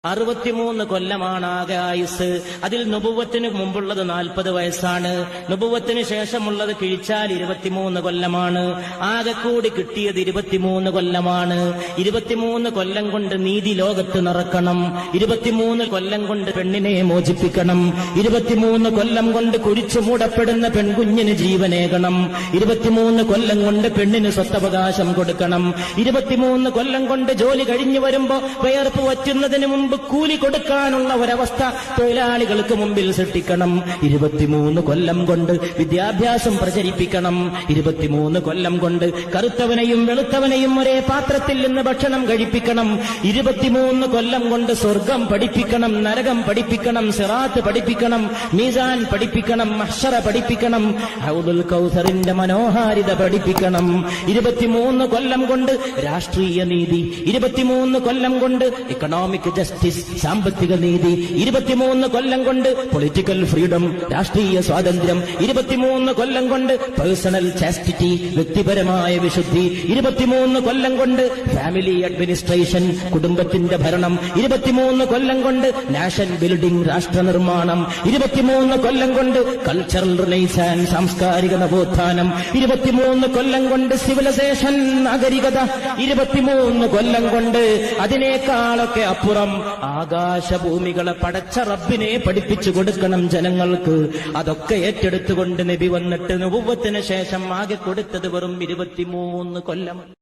63 കൊല്ലമാണ് ആകെ ആയുസ്. അതിൽ നുബുവത്തിന് മുമ്പുള്ളത് 40 വയസ്സാണ്. നുബുവത്തിന് ശേഷമുള്ളത് കിഴിച്ചാൽ 23 കൊല്ലമാണ്. ആകെ കൂടി കിട്ടിയത് 23 കൊല്ലമാണ്. 23 കൊല്ലം കൊണ്ട് നീതി ലോകത്ത് നടക്കണം. 23 കൊല്ലം കൊണ്ട് പെണ്ണിനെ മോചിപ്പിക്കണം. 23 കൊല്ലം കൊണ്ട് കുഴിച്ചു മൂടപ്പെടുന്ന പെൺകുഞ്ഞിന് ജീവനേകണം. 23 കൊല്ലം കൊണ്ട് പെണ്ണിന് സ്വത്തവകാശം കൊടുക്കണം. 23 കൊല്ലം കൊണ്ട് ജോലി കഴിഞ്ഞു വരുമ്പോ വിയർപ്പ് വറ്റുന്നതിന് മുമ്പ് കൂലി കൊടുക്കാനുള്ള ഒരവസ്ഥ തൊഴിലാളികൾക്ക് മുമ്പിൽ സൃഷ്ടിക്കണം. 23 കൊല്ലം കൊണ്ട് വിദ്യാഭ്യാസം പ്രചരിപ്പിക്കണം. 23 കൊല്ലം കൊണ്ട് കറുത്തവനെയും വെളുത്തവനെയും ഒരേ പാത്രത്തിൽ നിന്ന് ഭക്ഷണം കഴിപ്പിക്കണം. 23 കൊല്ലം കൊണ്ട് സ്വർഗം പഠിപ്പിക്കണം, നരകം പഠിപ്പിക്കണം, സിറാത്ത് പഠിപ്പിക്കണം, മീസാൻ പഠിപ്പിക്കണം, മഹ്ശറ പഠിപ്പിക്കണം, ഹൗദുൽ കൗസറിന്റെ മനോഹാരിത പഠിപ്പിക്കണം. 23 കൊല്ലം കൊണ്ട് രാഷ്ട്രീയ നീതി, 23 കൊല്ലം കൊണ്ട് എക്കണോമിക് ജസ്റ്റിസ്, സാമ്പത്തിക നീതി, 23 കൊല്ലം കൊണ്ട് പൊളിറ്റിക്കൽ ഫ്രീഡം, രാഷ്ട്രീയ സ്വാതന്ത്ര്യം, 23 കൊല്ലം കൊണ്ട് പേഴ്സണൽ ചാസ്റ്റിറ്റി, വ്യക്തിപരമായ വിശുദ്ധി, 23 കൊല്ലം കൊണ്ട് ഫാമിലി അഡ്മിനിസ്ട്രേഷൻ, കുടുംബത്തിന്റെ ഭരണം, 23 കൊല്ലം കൊണ്ട് നാഷൻ ബിൽഡിംഗ്, രാഷ്ട്ര നിർമ്മാണം, 23 കൊല്ലം കൊണ്ട് കൾച്ചറൽ റിനൈസാൻസ്, സാംസ്കാരിക നവോത്ഥാനം, 23 കൊല്ലം കൊണ്ട് സിവിലൈസേഷൻ, നാഗരികത, 23 കൊല്ലം കൊണ്ട് അതിനേക്കാളൊക്കെ അപ്പുറം ആകാശഭൂമികളെ പടച്ച റബ്ബിനെ പഠിപ്പിച്ചു കൊടുക്കണം ജനങ്ങൾക്ക്. അതൊക്കെ ഏറ്റെടുത്തുകൊണ്ട് നബി വന്നിട്ട് നുബുവത്തിന് ശേഷം ആകെ കൊടുത്തത് വെറും 23 കൊല്ലം.